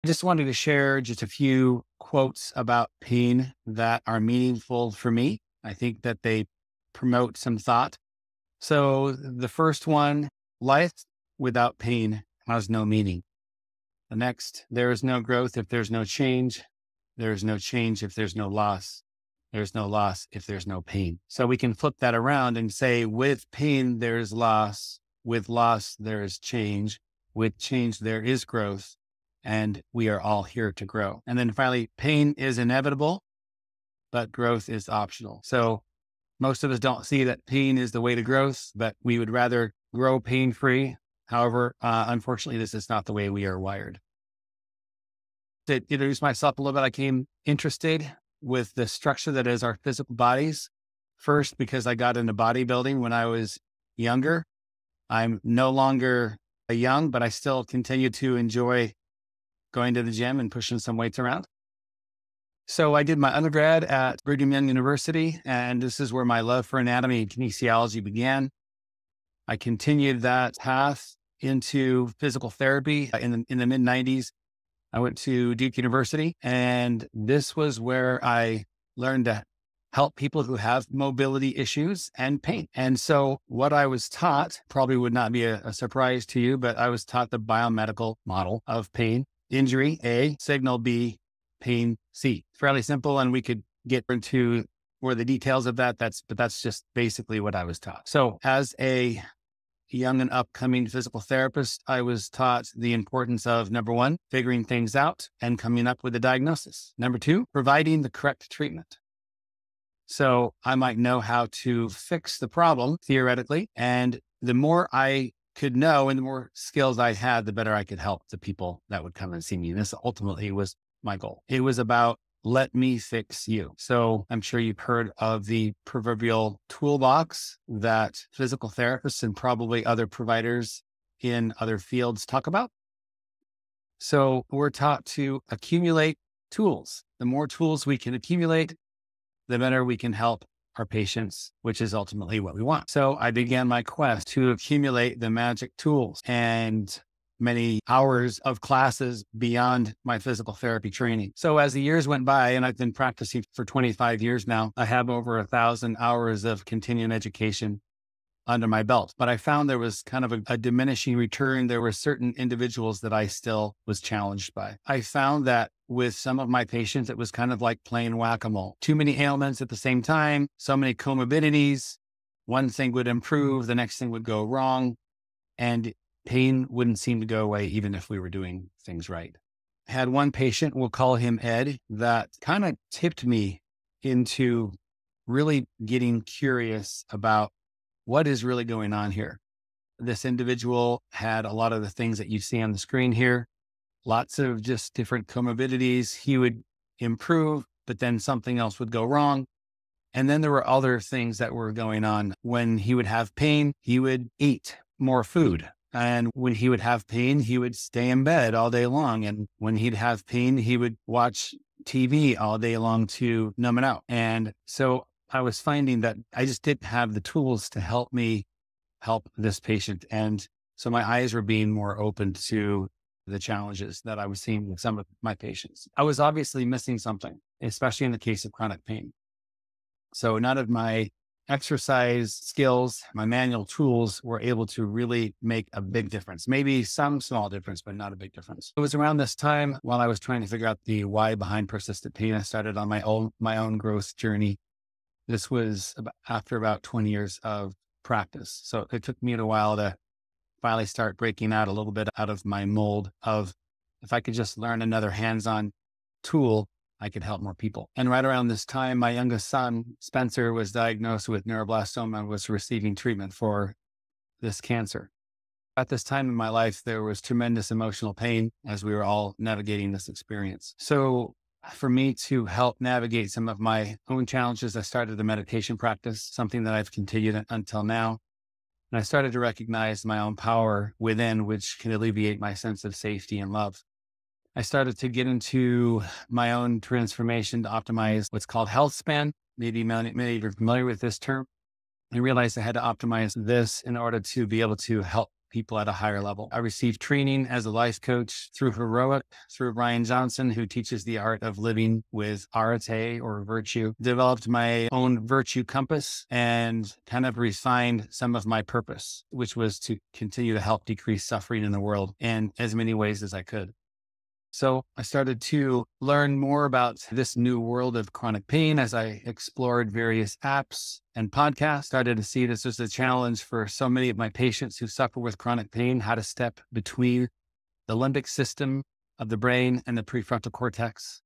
I just wanted to share just a few quotes about pain that are meaningful for me. I think that they promote some thought. So the first one, life without pain has no meaning. The next, there is no growth if there's no change. There is no change if there's no loss. There's no loss if there's no pain. So we can flip that around and say, with pain, there is loss. With loss, there is change. With change, there is growth. And we are all here to grow. And then finally, pain is inevitable, but growth is optional. So most of us don't see that pain is the way to growth, but we would rather grow pain-free. However, unfortunately, this is not the way we are wired. To introduce myself a little bit, I became interested with the structure that is our physical bodies. First, because I got into bodybuilding when I was younger. I'm no longer young, but I still continue to enjoy going to the gym and pushing some weights around. So I did my undergrad at Brigham Young University, and this is where my love for anatomy and kinesiology began. I continued that path into physical therapy in the mid 90s. I went to Duke University, and this was where I learned to help people who have mobility issues and pain. And so what I was taught probably would not be a surprise to you, but I was taught the biomedical model of pain. Injury, A, signal, B, pain, C. Fairly simple, and we could get into more the details of that. But that's just basically what I was taught. So as a young and upcoming physical therapist, I was taught the importance of, number one, figuring things out and coming up with a diagnosis. Number two, providing the correct treatment. So I might know how to fix the problem theoretically, and the more I could know and the more skills I had, the better I could help the people that would come and see me. And this ultimately was my goal. It was about, let me fix you. So I'm sure you've heard of the proverbial toolbox that physical therapists and probably other providers in other fields talk about. So we're taught to accumulate tools. The more tools we can accumulate, the better we can help our patients, which is ultimately what we want. So I began my quest to accumulate the magic tools and many hours of classes beyond my physical therapy training. So as the years went by, and I've been practicing for 25 years now, I have over 1,000 hours of continuing education under my belt. But I found there was kind of a diminishing return. There were certain individuals that I still was challenged by. I found that with some of my patients, it was kind of like playing whack-a-mole. Too many ailments at the same time, so many comorbidities. One thing would improve, the next thing would go wrong, and pain wouldn't seem to go away even if we were doing things right. I had one patient, we'll call him Ed, that kind of tipped me into really getting curious about what is really going on here. This individual had a lot of the things that you see on the screen here, lots of just different comorbidities. He would improve, but then something else would go wrong. And then there were other things that were going on. When he would have pain, he would eat more food. And when he would have pain, he would stay in bed all day long. And when he'd have pain, he would watch TV all day long to numb it out. And so I was finding that I just didn't have the tools to help me help this patient. And so my eyes were being more open to the challenges that I was seeing with some of my patients. I was obviously missing something, especially in the case of chronic pain. So none of my exercise skills, my manual tools were able to really make a big difference. Maybe some small difference, but not a big difference. It was around this time while I was trying to figure out the why behind persistent pain, I started on my own growth journey. This was after about 20 years of practice. So it took me a while to finally start breaking out a little bit out of my mold of, if I could just learn another hands-on tool, I could help more people. And right around this time, my youngest son, Spencer, was diagnosed with neuroblastoma and was receiving treatment for this cancer. At this time in my life, there was tremendous emotional pain as we were all navigating this experience. So for me to help navigate some of my own challenges, I started a meditation practice, something that I've continued until now. And I started to recognize my own power within, which can alleviate my sense of safety and love. I started to get into my own transformation to optimize what's called health span. Maybe many of you are familiar with this term. I realized I had to optimize this in order to be able to help people at a higher level. I received training as a life coach through Heroic, through Brian Johnson, who teaches the art of living with arete or virtue. Developed my own virtue compass and kind of refined some of my purpose, which was to continue to help decrease suffering in the world in as many ways as I could. So I started to learn more about this new world of chronic pain as I explored various apps and podcasts. Started to see this as a challenge for so many of my patients who suffer with chronic pain, how to step between the limbic system of the brain and the prefrontal cortex.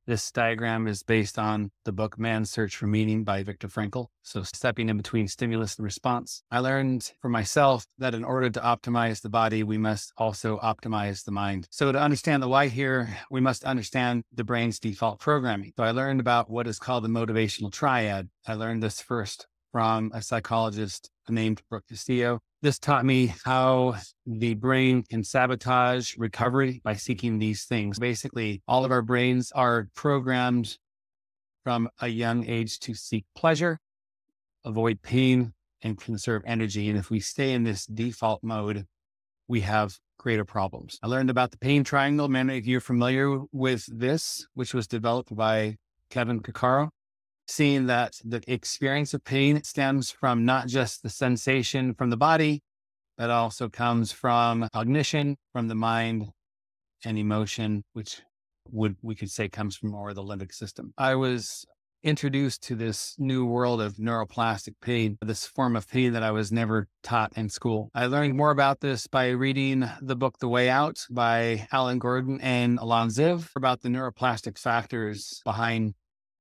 This diagram is based on the book Man's Search for Meaning by Viktor Frankl. So stepping in between stimulus and response. I learned for myself that in order to optimize the body, we must also optimize the mind. So to understand the why here, we must understand the brain's default programming. So I learned about what is called the motivational triad. I learned this first from a psychologist named Brooke Castillo. This taught me how the brain can sabotage recovery by seeking these things. Basically, all of our brains are programmed from a young age to seek pleasure, avoid pain, and conserve energy. And if we stay in this default mode, we have greater problems. I learned about the pain triangle. Many of you are familiar with this, which was developed by Kevin Kokaro. Seeing that the experience of pain stems from not just the sensation from the body, but also comes from cognition, from the mind, and emotion, which we could say comes from more of the limbic system. I was introduced to this new world of neuroplastic pain, this form of pain that I was never taught in school. I learned more about this by reading the book The Way Out by Alan Gordon and Alon Ziv about the neuroplastic factors behind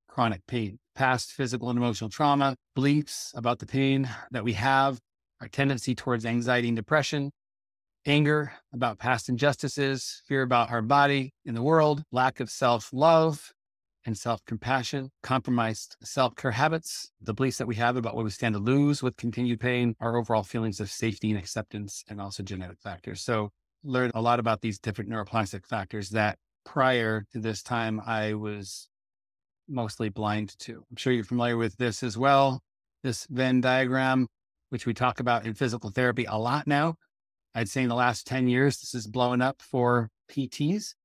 chronic pain, past physical and emotional trauma, beliefs about the pain that we have, our tendency towards anxiety and depression, anger about past injustices, fear about our body in the world, lack of self-love and self-compassion, compromised self-care habits, the beliefs that we have about what we stand to lose with continued pain, our overall feelings of safety and acceptance, and also genetic factors. So learned a lot about these different neuroplastic factors that prior to this time, I was mostly blind to. I'm sure you're familiar with this as well. This Venn diagram, which we talk about in physical therapy a lot now. I'd say in the last 10 years, this is blowing up for PTs.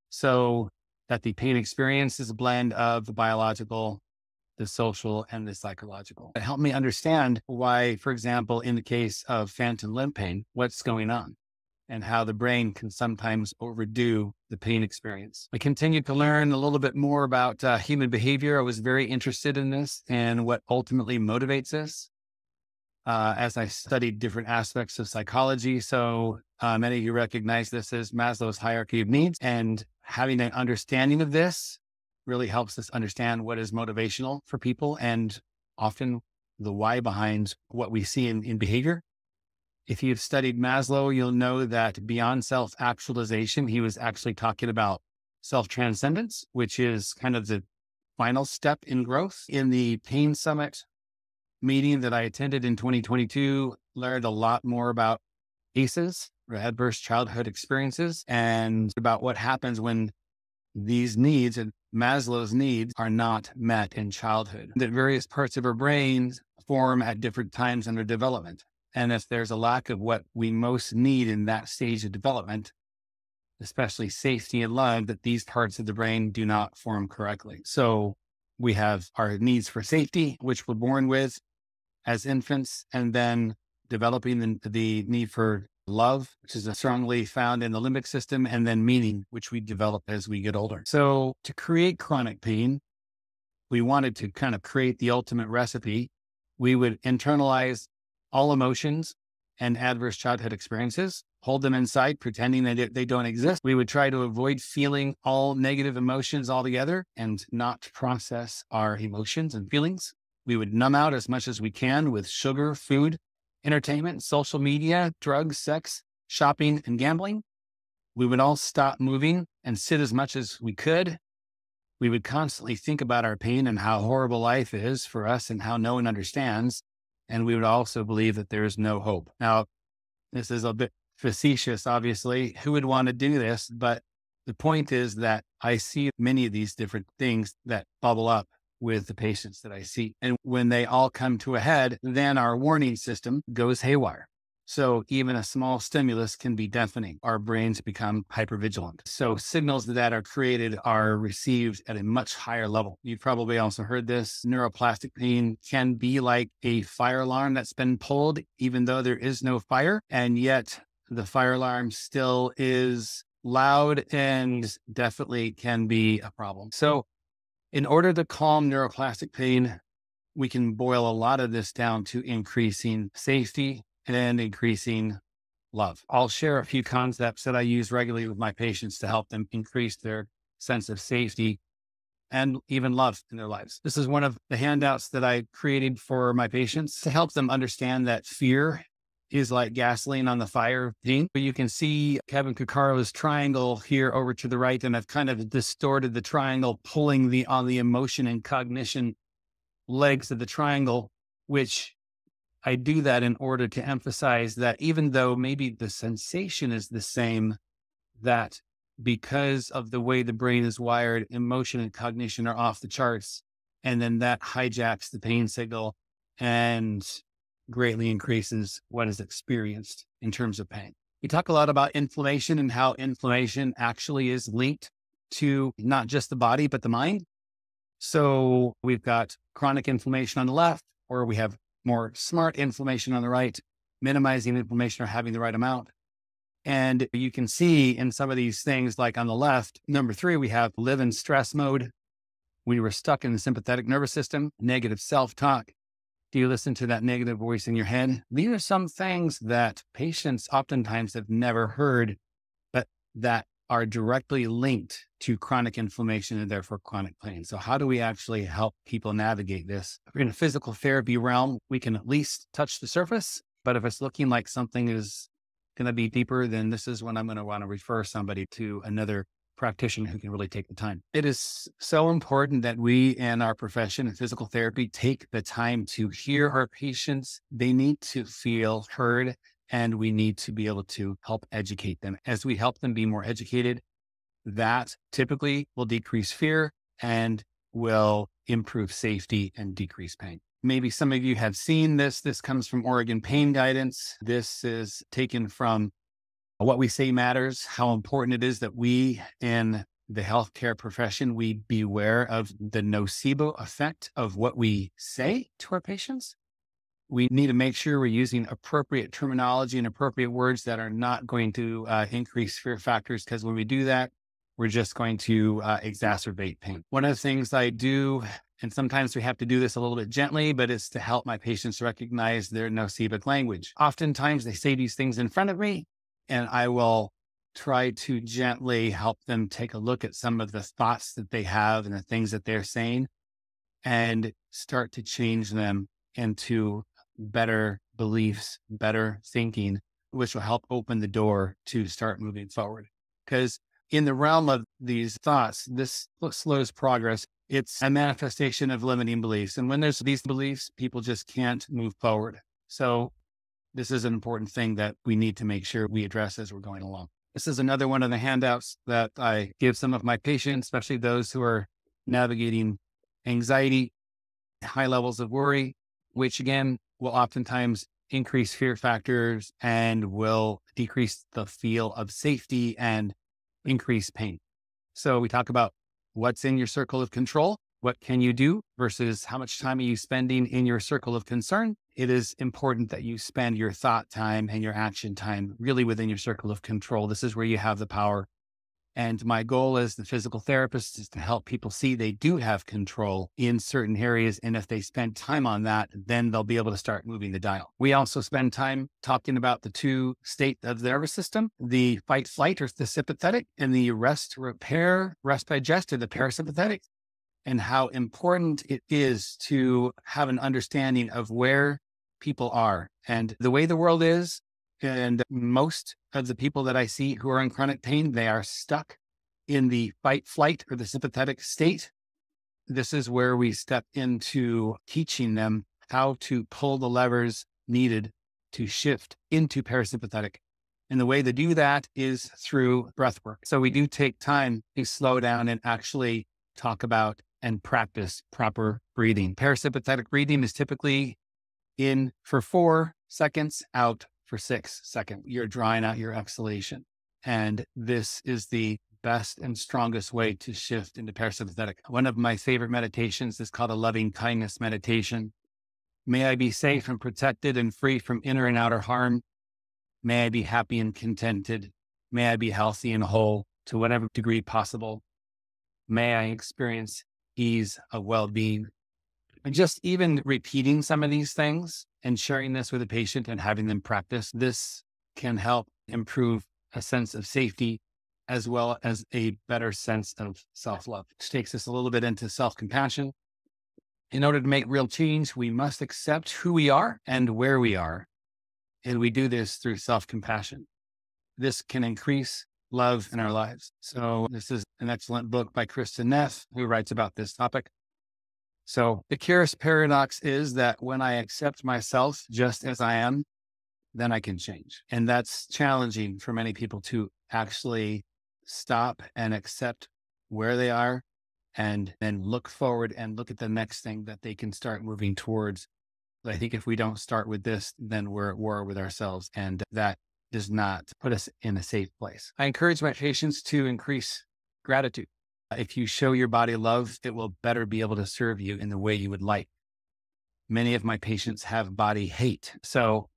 So that the pain experience is a blend of the biological, the social, and the psychological. It helped me understand why, for example, in the case of phantom limb pain, what's going on and how the brain can sometimes overdo the pain experience. I continued to learn a little bit more about human behavior. I was very interested in this and what ultimately motivates us as I studied different aspects of psychology. So many of you recognize this as Maslow's hierarchy of needs, and having an understanding of this really helps us understand what is motivational for people and often the why behind what we see in behavior. If you've studied Maslow, you'll know that beyond self-actualization, he was actually talking about self-transcendence, which is kind of the final step in growth. In the Pain Summit meeting that I attended in 2022, learned a lot more about ACEs, or adverse childhood experiences, and about what happens when these needs and Maslow's needs are not met in childhood. That various parts of our brains form at different times in their development. And if there's a lack of what we most need in that stage of development, especially safety and love, that these parts of the brain do not form correctly. So we have our needs for safety, which we're born with as infants, and then developing the need for love, which is strongly found in the limbic system, and then meaning, which we develop as we get older. So to create chronic pain, we wanted to kind of create the ultimate recipe. We would internalize all emotions and adverse childhood experiences, hold them inside, pretending that they don't exist. We would try to avoid feeling all negative emotions altogether and not process our emotions and feelings. We would numb out as much as we can with sugar, food, entertainment, social media, drugs, sex, shopping, and gambling. We would all stop moving and sit as much as we could. We would constantly think about our pain and how horrible life is for us and how no one understands. And we would also believe that there is no hope. Now, this is a bit facetious, obviously. Who would want to do this? But the point is that I see many of these different things that bubble up with the patients that I see. And when they all come to a head, then our warning system goes haywire. So even a small stimulus can be deafening. Our brains become hypervigilant. So signals that are created are received at a much higher level. You've probably also heard this. Neuroplastic pain can be like a fire alarm that's been pulled, even though there is no fire. And yet the fire alarm still is loud and definitely can be a problem. So in order to calm neuroplastic pain, we can boil a lot of this down to increasing safety and increasing love. I'll share a few concepts that I use regularly with my patients to help them increase their sense of safety and even love in their lives. This is one of the handouts that I created for my patients to help them understand that fear is like gasoline on the fire of pain. But you can see Kevin Cuccaro's triangle here over to the right, and I've kind of distorted the triangle, pulling on the emotion and cognition legs of the triangle, which I do that in order to emphasize that even though maybe the sensation is the same, that because of the way the brain is wired, emotion and cognition are off the charts. And then that hijacks the pain signal and greatly increases what is experienced in terms of pain. We talk a lot about inflammation and how inflammation actually is linked to not just the body, but the mind. So we've got chronic inflammation on the left, or we have more smart inflammation on the right, minimizing inflammation or having the right amount. And you can see in some of these things, like on the left, number 3, we have live in stress mode. We were stuck in the sympathetic nervous system, negative self-talk. Do you listen to that negative voice in your head? These are some things that patients oftentimes have never heard, but that are directly linked to chronic inflammation and therefore chronic pain. So how do we actually help people navigate this? In a physical therapy realm, we can at least touch the surface, but if it's looking like something is going to be deeper, then this is when I'm going to want to refer somebody to another practitioner who can really take the time. It is so important that we in our profession in physical therapy take the time to hear our patients. They need to feel heard, and we need to be able to help educate them. As we help them be more educated, that typically will decrease fear and will improve safety and decrease pain. Maybe some of you have seen this. This comes from Oregon Pain Guidance. This is taken from What We Say Matters, how important it is that we in the healthcare profession, we beware of the nocebo effect of what we say to our patients. We need to make sure we're using appropriate terminology and appropriate words that are not going to increase fear factors, because when we do that, we're just going to exacerbate pain. One of the things I do, and sometimes we have to do this a little bit gently, but it's to help my patients recognize their nocibic language. Oftentimes they say these things in front of me, and I will try to gently help them take a look at some of the thoughts that they have and the things that they're saying, and start to change them into better beliefs, better thinking, which will help open the door to start moving forward. Because in the realm of these thoughts, this slows progress. It's a manifestation of limiting beliefs. And when there's these beliefs, people just can't move forward. So this is an important thing that we need to make sure we address as we're going along. This is another one of the handouts that I give some of my patients, especially those who are navigating anxiety, high levels of worry, which again will oftentimes increase fear factors and will decrease the feel of safety and increase pain. So we talk about what's in your circle of control, what can you do versus how much time are you spending in your circle of concern. It is important that you spend your thought time and your action time really within your circle of control. This is where you have the power. And my goal as the physical therapist is to help people see they do have control in certain areas. And if they spend time on that, then they'll be able to start moving the dial. We also spend time talking about the 2 states of the nervous system, the fight, flight, or the sympathetic, and the rest, repair, rest, digest, or the parasympathetic, and how important it is to have an understanding of where people are and the way the world is. And most of the people that I see who are in chronic pain, they are stuck in the fight, flight, or the sympathetic state. This is where we step into teaching them how to pull the levers needed to shift into parasympathetic. And the way to do that is through breath work. So we do take time to slow down and actually talk about and practice proper breathing. Parasympathetic breathing is typically in for 4 seconds, out for 6 seconds. You're drawing out your exhalation. And this is the best and strongest way to shift into parasympathetic. One of my favorite meditations is called a loving kindness meditation. May I be safe and protected and free from inner and outer harm. May I be happy and contented. May I be healthy and whole to whatever degree possible. May I experience ease of well-being. And just even repeating some of these things and sharing this with a patient and having them practice, this can help improve a sense of safety as well as a better sense of self-love. Which takes us a little bit into self-compassion. In order to make real change, we must accept who we are and where we are. And we do this through self-compassion. This can increase love in our lives. So this is an excellent book by Kristen Neff, who writes about this topic. So the curious paradox is that when I accept myself just as I am, then I can change. And that's challenging for many people to actually stop and accept where they are and then look forward and look at the next thing that they can start moving towards. But I think if we don't start with this, then we're at war with ourselves, and that does not put us in a safe place. I encourage my patients to increase gratitude. If you show your body love, it will better be able to serve you in the way you would like. Many of my patients have body hate. So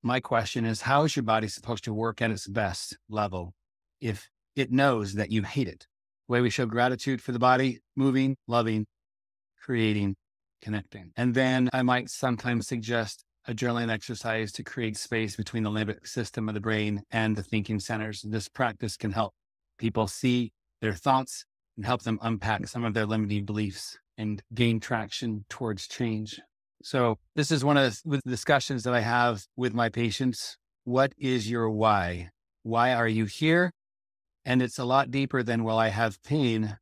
my question is, how is your body supposed to work at its best level if it knows that you hate it? The way we show gratitude for the body: moving, loving, creating, connecting. And then I might sometimes suggest a journaling exercise to create space between the limbic system of the brain and the thinking centers. This practice can help people see their thoughts and help them unpack some of their limiting beliefs and gain traction towards change. So this is one of the discussions that I have with my patients. What is your why? Why are you here? And it's a lot deeper than, well, I have pain.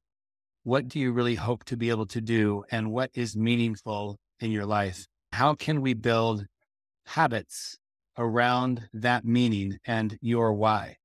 What do you really hope to be able to do? And what is meaningful in your life? How can we build habits around that meaning and your why?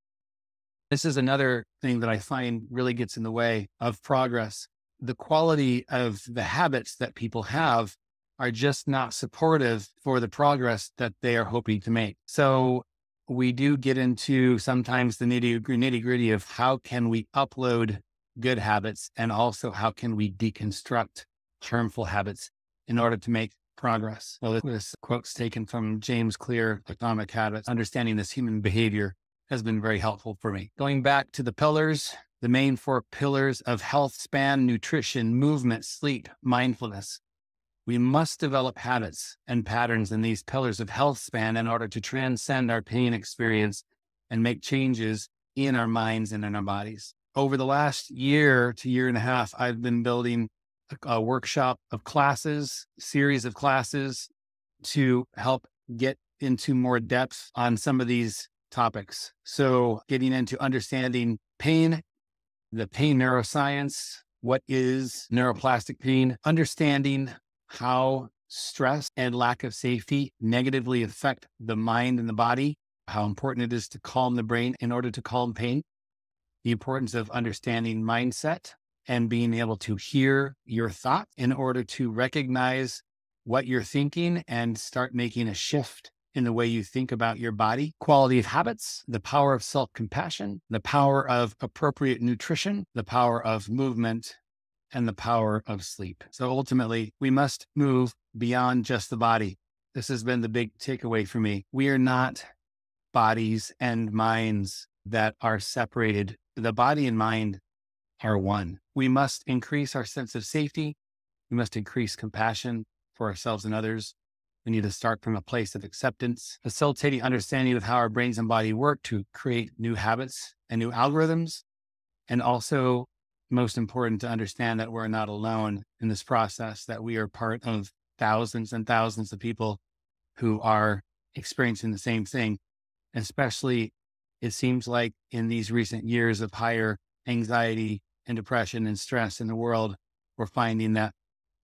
This is another thing that I find really gets in the way of progress. The quality of the habits that people have are just not supportive for the progress that they are hoping to make. So we do get into sometimes the nitty gritty of how can we upload good habits, and also how can we deconstruct harmful habits in order to make progress. Well, this quote's taken from James Clear, Atomic Habits. Understanding this human behavior has been very helpful for me. Going back to the pillars, the main 4 pillars of health span: nutrition, movement, sleep, mindfulness. We must develop habits and patterns in these pillars of health span in order to transcend our pain experience and make changes in our minds and in our bodies. Over the last year to year and a half, I've been building a workshop of classes, series of classes to help get into more depth on some of these topics. So getting into understanding pain, the pain neuroscience, what is neuroplastic pain, understanding how stress and lack of safety negatively affect the mind and the body, how important it is to calm the brain in order to calm pain, the importance of understanding mindset and being able to hear your thoughts in order to recognize what you're thinking and start making a shift in the way you think about your body, quality of habits, the power of self-compassion, the power of appropriate nutrition, the power of movement, and the power of sleep. So ultimately, we must move beyond just the body. This has been the big takeaway for me. We are not bodies and minds that are separated. The body and mind are one. We must increase our sense of safety. We must increase compassion for ourselves and others. We need to start from a place of acceptance, facilitating understanding of how our brains and body work to create new habits and new algorithms. And also, most important, to understand that we're not alone in this process, that we are part of thousands and thousands of people who are experiencing the same thing. Especially, it seems like in these recent years of higher anxiety and depression and stress in the world, we're finding that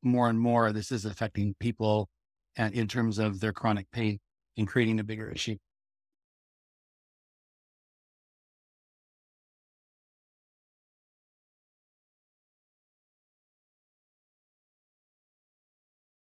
more and more this is affecting people in terms of their chronic pain and creating a bigger issue.